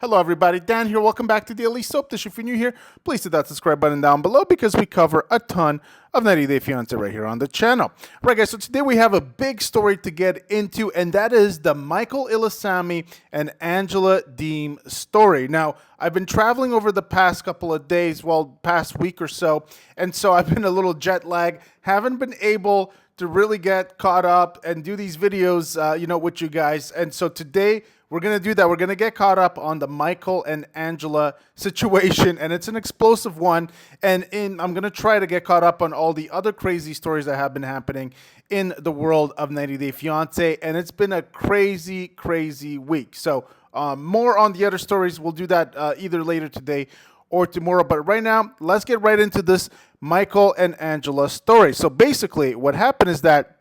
Hello everybody, Dan here. Welcome back to Daily Soap Dish. If you're new here, please hit that subscribe button down below because we cover a ton of 90 Day Fiancé right here on the channel. Right guys, so today we have a big story to get into, and that is the Michael Ilisami and Angela Deem story. Now, I've been traveling over the past couple of days, well, past week or so, and so I've been a little jet lag, haven't been able to really get caught up and do these videos, with you guys. And so today we're going to do that. We're going to get caught up on the Michael and Angela situation, and it's an explosive one. And I'm going to try to get caught up on all the other crazy stories that have been happening in the world of 90 Day Fiancé. And it's been a crazy, crazy week. So more on the other stories. We'll do that either later today or tomorrow. But right now, let's get right into this Michael and Angela story. So basically, what happened is that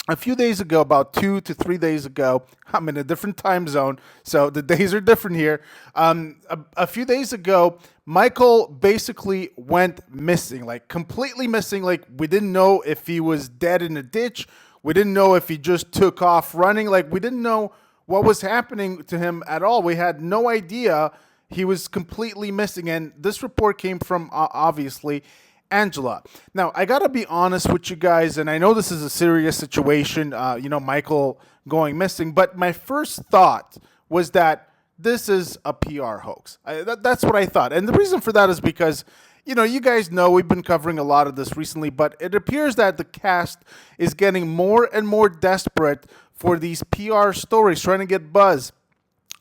a few days ago, about 2 to 3 days ago, I'm in a different time zone, so the days are different here. A few days ago, Michael basically went missing, like completely missing. Like we didn't know if he was dead in a ditch. We didn't know if he just took off running. Like we didn't know what was happening to him at all. We had no idea. He was completely missing, and this report came from, obviously, Angela. Now, I got to be honest with you guys, and I know this is a serious situation, Michael going missing, but my first thought was that this is a PR hoax. That's what I thought. And the reason for that is because, you guys know we've been covering a lot of this recently, but it appears that the cast is getting more and more desperate for these PR stories, trying to get buzz.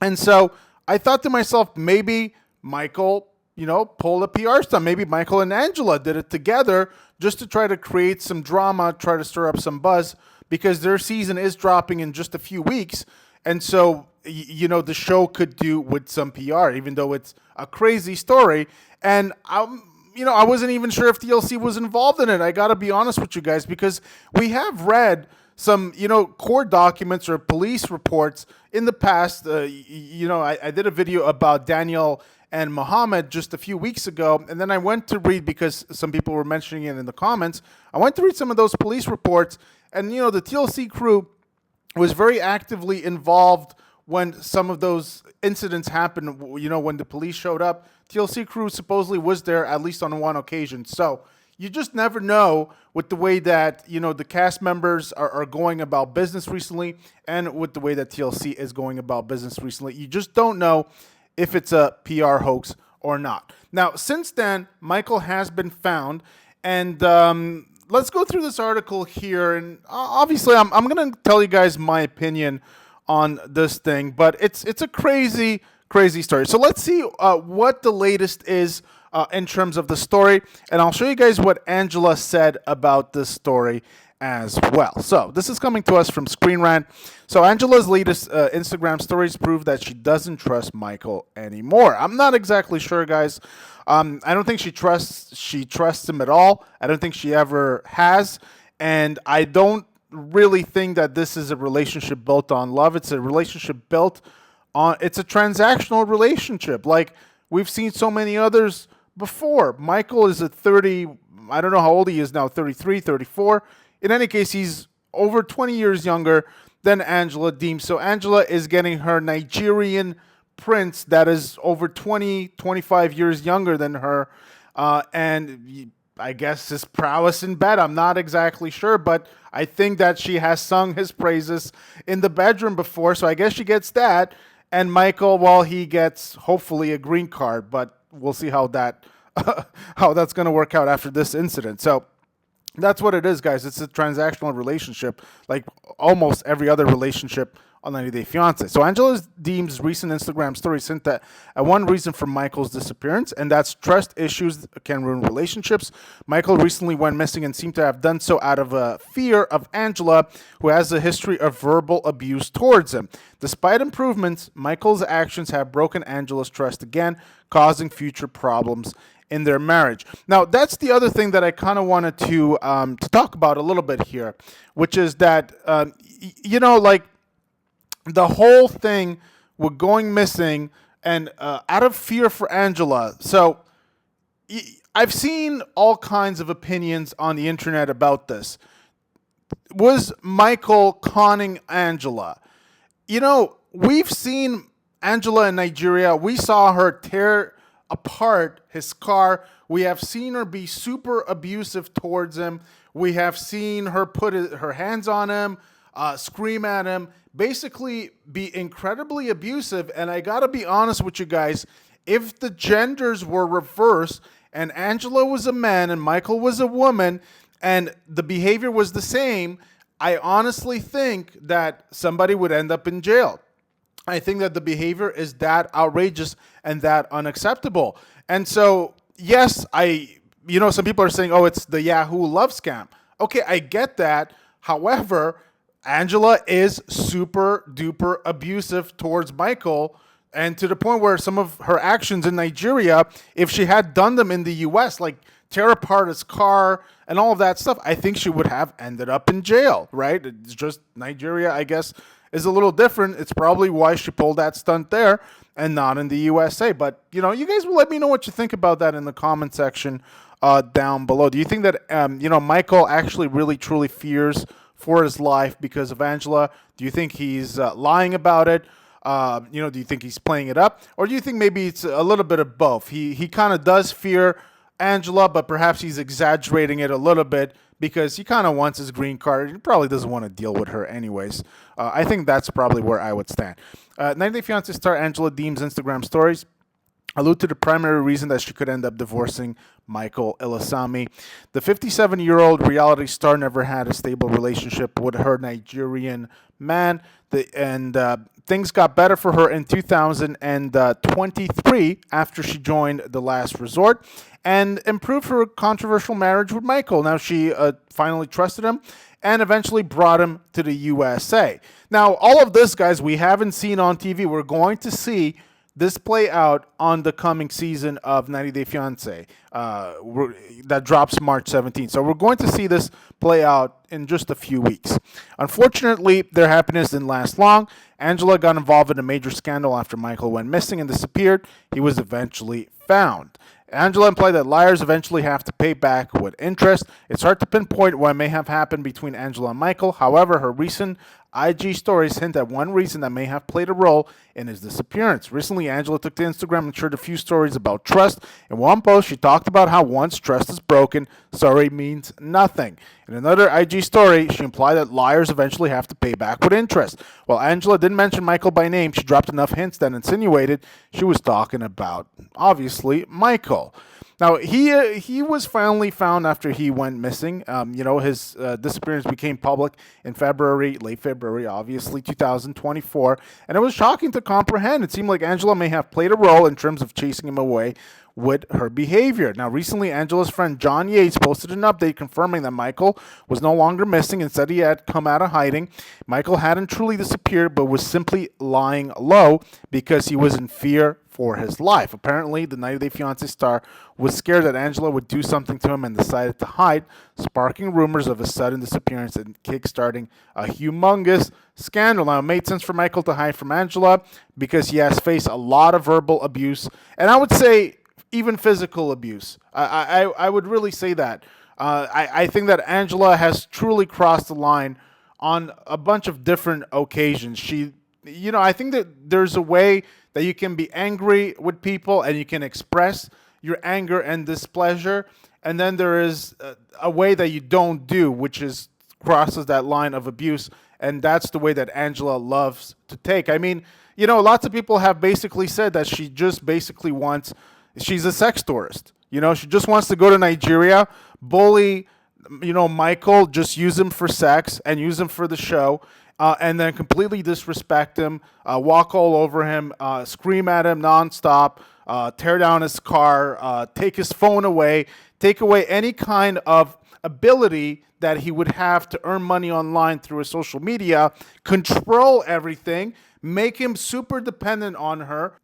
And so I thought to myself, maybe Michael pull a PR stunt. Maybe Michael and Angela did it together just to try to create some drama, try to stir up some buzz, because their season is dropping in just a few weeks. And so, the show could do with some PR, even though it's a crazy story. And I wasn't even sure if TLC was involved in it. I got to be honest with you guys, because we have read some, court documents or police reports in the past. I did a video about Daniel and Muhammad just a few weeks ago, and then I went to read, because some people were mentioning it in the comments, I went to read some of those police reports, and the TLC crew was very actively involved when some of those incidents happened. When the police showed up, TLC crew supposedly was there at least on one occasion. So you just never know with the way that the cast members are going about business recently, and with the way that TLC is going about business recently. You just don't know if it's a PR hoax or not. Now, since then, Michael has been found, and let's go through this article here. And obviously, I'm going to tell you guys my opinion on this thing, but it's a crazy, crazy story. So let's see what the latest is in terms of the story, and I'll show you guys what Angela said about this story as well. So this is coming to us from Screen Rant. So Angela's latest Instagram stories prove that she doesn't trust Michael anymore. I'm not exactly sure, guys. I don't think she trusts him at all. I don't think she ever has, and I don't really think that this is a relationship built on love. It's a relationship built on, it's a transactional relationship, like we've seen so many others before. Michael is at 30, I don't know how old he is now, 33, 34. In any case, he's over 20 years younger than Angela Deem. So Angela is getting her Nigerian prince that is over 20, 25 years younger than her. And I guess his prowess in bed, I'm not exactly sure, but I think that she has sung his praises in the bedroom before. So I guess she gets that. And Michael, well, he gets hopefully a green card, but we'll see how that's going to work out after this incident. So that's what it is, guys. It's a transactional relationship, like almost every other relationship on 90 Day Fiancé. So Angela Deem's recent Instagram story sent that one reason for Michael's disappearance, and that's trust issues can ruin relationships. Michael recently went missing and seemed to have done so out of a fear of Angela, who has a history of verbal abuse towards him. Despite improvements, Michael's actions have broken Angela's trust again, causing future problems in their marriage. Now, that's the other thing that I kind of wanted to talk about a little bit here, which is that, like the whole thing with going missing and out of fear for Angela. So I've seen all kinds of opinions on the internet about this. Was Michael conning Angela? We've seen Angela in Nigeria, we saw her tear apart his car. We have seen her be super abusive towards him. We have seen her put her hands on him, scream at him, basically be incredibly abusive. And I gotta be honest with you guys, if the genders were reversed and Angela was a man and Michael was a woman and the behavior was the same, I honestly think that somebody would end up in jail. I think that the behavior is that outrageous and that unacceptable. And so, yes, some people are saying, oh, it's the Yahoo love scam. Okay, I get that. However, Angela is super duper abusive towards Michael, and to the point where some of her actions in Nigeria, if she had done them in the US, like tear apart his car and all of that stuff, I think she would have ended up in jail, right? It's just Nigeria, I guess, is a little different. It's probably why she pulled that stunt there and not in the USA. But, you guys will let me know what you think about that in the comment section down below. Do you think that, Michael actually really truly fears for his life because of Angela? Do you think he's lying about it? Do you think he's playing it up? Or do you think maybe it's a little bit of both? He kind of does fear Angela, but perhaps he's exaggerating it a little bit because he kind of wants his green card. He probably doesn't want to deal with her anyways. I think that's probably where I would stand. 90 Day Fiancé star Angela Deem's Instagram stories allude to the primary reason that she could end up divorcing Michael Ilasami. The 57-year-old reality star never had a stable relationship with her Nigerian man, and things got better for her in 2023 after she joined The Last Resort and improved her controversial marriage with Michael. Now she finally trusted him and eventually brought him to the USA. Now, all of this, guys, we haven't seen on TV. We're going to see this play out on the coming season of 90 Day Fiancé that drops March 17th. So we're going to see this play out in just a few weeks. Unfortunately, their happiness didn't last long. Angela got involved in a major scandal after Michael went missing and disappeared. He was eventually found. Angela implied that liars eventually have to pay back with interest. It's hard to pinpoint what may have happened between Angela and Michael. However, her recent IG stories hint at one reason that may have played a role in his disappearance. Recently, Angela took to Instagram and shared a few stories about trust. In one post, she talked about how once trust is broken, sorry means nothing. In another IG story, she implied that liars eventually have to pay back with interest. While Angela didn't mention Michael by name, she dropped enough hints that insinuated she was talking about, obviously, Michael. Now, he was finally found after he went missing. His disappearance became public in late February, obviously, 2024. And it was shocking to comprehend. It seemed like Angela may have played a role in terms of chasing him away with her behavior. Now, recently, Angela's friend John Yates posted an update confirming that Michael was no longer missing. Instead, he had come out of hiding. Michael hadn't truly disappeared, but was simply lying low because he was in fear for his life. Apparently, the 90 Day Fiancé star was scared that Angela would do something to him and decided to hide, sparking rumors of his sudden disappearance and kickstarting a humongous scandal. Now, it made sense for Michael to hide from Angela because he has faced a lot of verbal abuse, and I would say even physical abuse. I would really say that. I think that Angela has truly crossed the line on a bunch of different occasions. I think that there's a way that you can be angry with people and you can express your anger and displeasure. And then there is a way that you don't do, which is crosses that line of abuse. And that's the way that Angela loves to take. I mean, lots of people have basically said that she just basically she's a sex tourist. She just wants to go to Nigeria, bully, Michael, just use him for sex and use him for the show. And then completely disrespect him, walk all over him, scream at him nonstop, tear down his car, take his phone away, take away any kind of ability that he would have to earn money online through his social media, control everything, make him super dependent on her.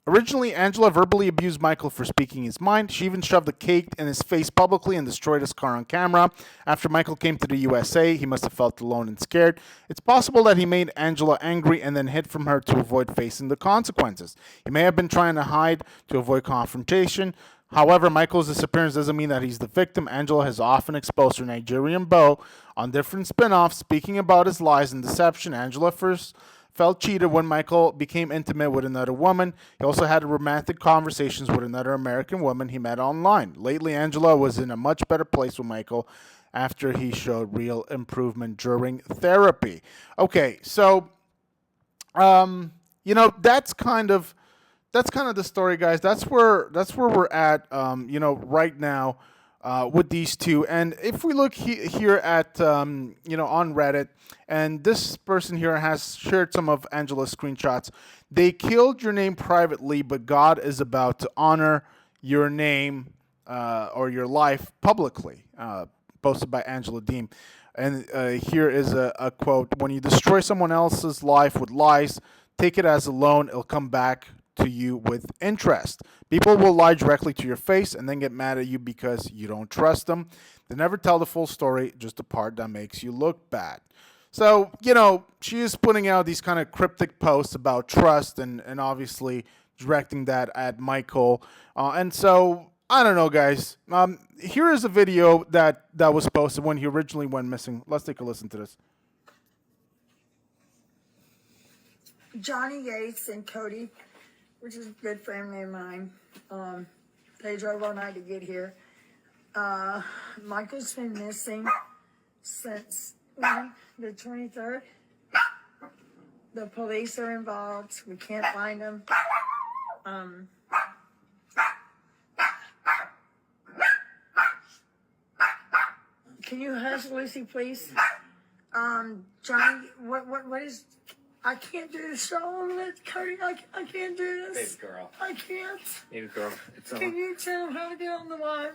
Originally, Angela verbally abused Michael for speaking his mind. She even shoved a cake in his face publicly and destroyed his car on camera. After Michael came to the USA, he must have felt alone and scared. It's possible that he made Angela angry and then hid from her to avoid facing the consequences. He may have been trying to hide to avoid confrontation. However, Michael's disappearance doesn't mean that he's the victim. Angela has often exposed her Nigerian beau on different spin-offs, speaking about his lies and deception. Angela first felt cheated when Michael became intimate with another woman. He also had romantic conversations with another American woman he met online. Lately, Angela was in a much better place with Michael after he showed real improvement during therapy. Okay, so that's kind of the story, guys. That's where we're at, right now, with these two. And if we look here at, on Reddit, and this person here has shared some of Angela's screenshots. They killed your name privately, but God is about to honor your name or your life publicly. Posted by Angela Deem. And here is a quote: "When you destroy someone else's life with lies, take it as a loan. It'll come back to you with interest. People will lie directly to your face and then get mad at you because you don't trust them. They never tell the full story, just the part that makes you look bad." So, she is putting out these kind of cryptic posts about trust and obviously directing that at Michael. And so, I don't know, guys. Here is a video that was posted when he originally went missing. Let's take a listen to this. Johnny Yates and Cody, which is a good family of mine. They drove all night to get here. Michael's been missing since the 23rd. The police are involved. We can't find him. Can you hush, Lucy, please? Johnny, what is... I can't do the show on this, Cody. I can't do this. Baby girl. I can't. Baby girl. It's on. Can you tell him how to get on the line?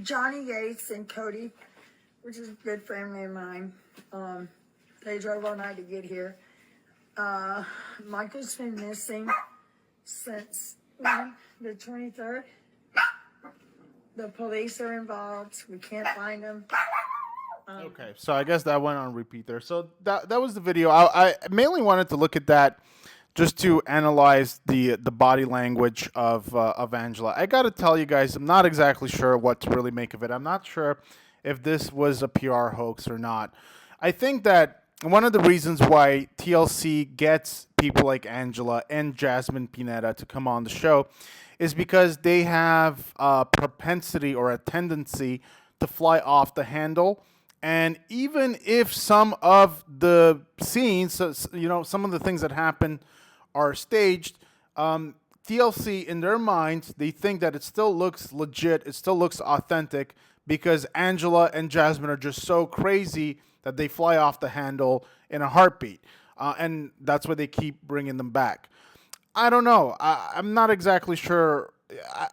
Johnny Yates and Cody, which is a good family of mine. They drove all night to get here. Michael's been missing since the 23rd. The police are involved. We can't find him. Okay, so I guess that went on repeat there. So that was the video. I mainly wanted to look at that just to analyze the body language of Angela. I got to tell you guys, I'm not exactly sure what to really make of it. I'm not sure if this was a PR hoax or not. I think that one of the reasons why TLC gets people like Angela and Jasmine Pineda to come on the show is because they have a propensity or a tendency to fly off the handle. And even if some of the scenes, some of the things that happen are staged, TLC, in their minds, they think that it still looks legit, it still looks authentic, because Angela and Jasmine are just so crazy that they fly off the handle in a heartbeat. And that's why they keep bringing them back. I don't know. I'm not exactly sure.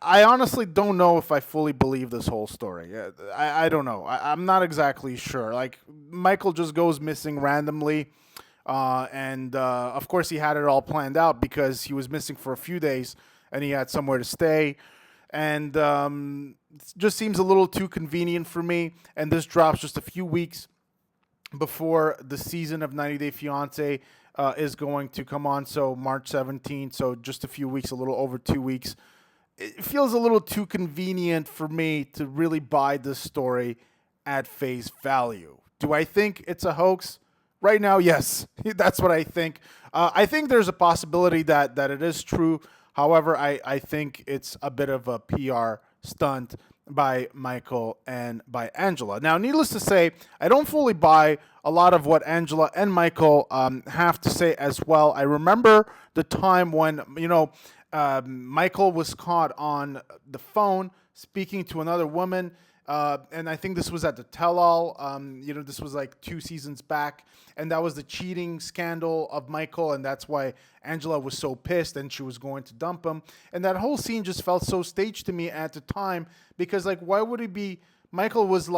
I honestly don't know if I fully believe this whole story. I don't know. I'm not exactly sure. Like, Michael just goes missing randomly. And of course, he had it all planned out because he was missing for a few days and he had somewhere to stay. And it just seems a little too convenient for me. And this drops just a few weeks before the season of 90 Day Fiancé is going to come on. So March 17th. So just a few weeks, a little over 2 weeks. It feels a little too convenient for me to really buy this story at face value. Do I think it's a hoax? Right now, yes. That's what I think. I think there's a possibility that it is true. However, I think it's a bit of a PR stunt by Michael and by Angela. Now, needless to say, I don't fully buy a lot of what Angela and Michael have to say as well. I remember the time when, Michael was caught on the phone speaking to another woman. And I think this was at the tell-all. This was like 2 seasons back. And that was the cheating scandal of Michael. And that's why Angela was so pissed and she was going to dump him. And that whole scene just felt so staged to me at the time. Because, why would it be? Michael was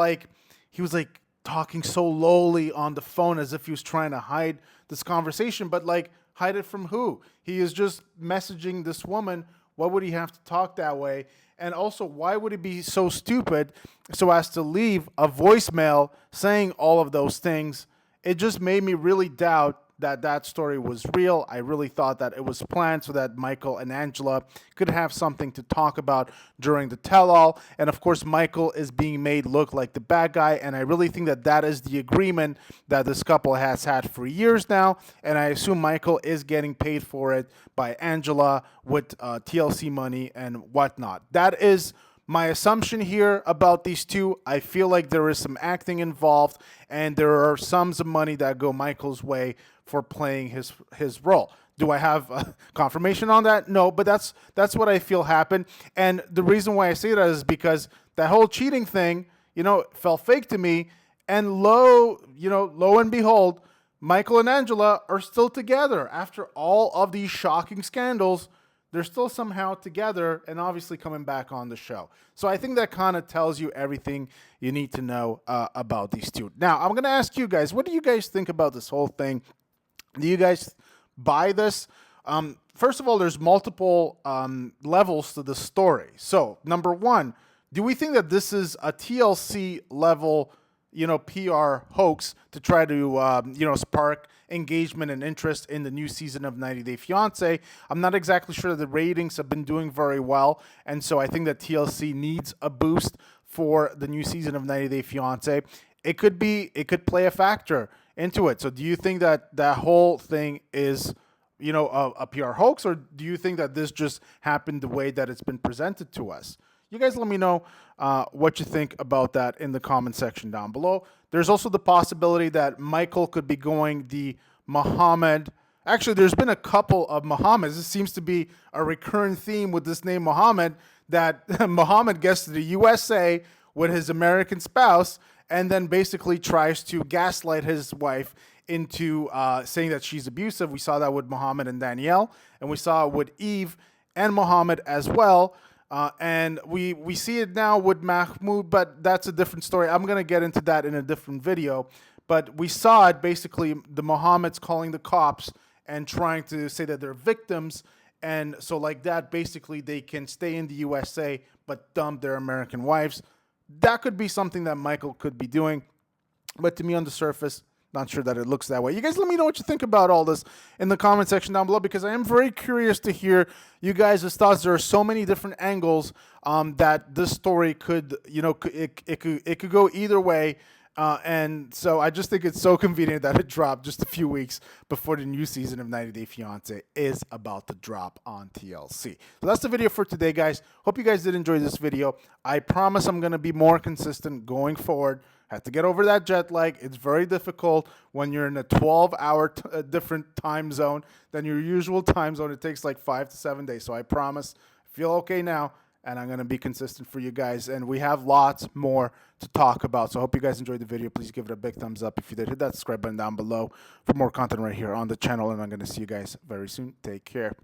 he was talking so lowly on the phone as if he was trying to hide this conversation. But, hide it from who? He is just messaging this woman. Why would he have to talk that way? And also, why would he be so stupid so as to leave a voicemail saying all of those things? It just made me really doubt that that story was real. I really thought that it was planned so that Michael and Angela could have something to talk about during the tell-all. And of course, Michael is being made look like the bad guy. And I really think that that is the agreement that this couple has had for years now. And I assume Michael is getting paid for it by Angela with TLC money and whatnot. That is my assumption here about these two. I feel like there is some acting involved, and there are sums of money that go Michael's way for playing his role. Do I have confirmation on that? No, but that's what I feel happened. And the reason why I say that is because that whole cheating thing, felt fake to me. And lo and behold, Michael and Angela are still together after all of these shocking scandals. They're still somehow together and obviously coming back on the show. So I think that kind of tells you everything you need to know about these two. Now, I'm going to ask you guys, what do you guys think about this whole thing? Do you guys buy this? First of all, there's multiple levels to the story. So, number one, do we think that this is a TLC level PR hoax to try to, spark engagement and interest in the new season of 90 Day Fiancé? I'm not exactly sure that the ratings have been doing very well, and so I think that TLC needs a boost for the new season of 90 Day Fiancé. It could play a factor into it. So do you think that that whole thing is, a PR hoax, or do you think that this just happened the way that it's been presented to us? You guys let me know what you think about that in the comment section down below. There's also the possibility that Michael could be going the Muhammad. Actually, there's been a couple of Muhammads. This seems to be a recurring theme with this name Muhammad, that Muhammad gets to the USA with his American spouse and then basically tries to gaslight his wife into saying that she's abusive. We saw that with Muhammad and Danielle, and we saw it with Eve and Muhammad as well. And we see it now with Mahmoud, but that's a different story. I'm going to get into that in a different video. But we saw it basically, the Muhammad's calling the cops and trying to say that they're victims. And so like that, basically they can stay in the USA but dump their American wives. That could be something that Michael could be doing. But to me, on the surface, not sure that it looks that way. You guys let me know what you think about all this in the comment section down below, because I am very curious to hear you guys' thoughts. There are so many different angles that this story could, it could go either way. And so I just think it's so convenient that it dropped just a few weeks before the new season of 90 Day Fiancé is about to drop on TLC. So that's the video for today, guys. Hope you guys did enjoy this video. I promise I'm going to be more consistent going forward. Have to get over that jet lag. It's very difficult when you're in a 12-hour different time zone than your usual time zone. It takes like 5 to 7 days. So I promise, I feel okay now, and I'm going to be consistent for you guys. And we have lots more to talk about. So I hope you guys enjoyed the video. Please give it a big thumbs up. If you did, hit that subscribe button down below for more content right here on the channel. And I'm going to see you guys very soon. Take care.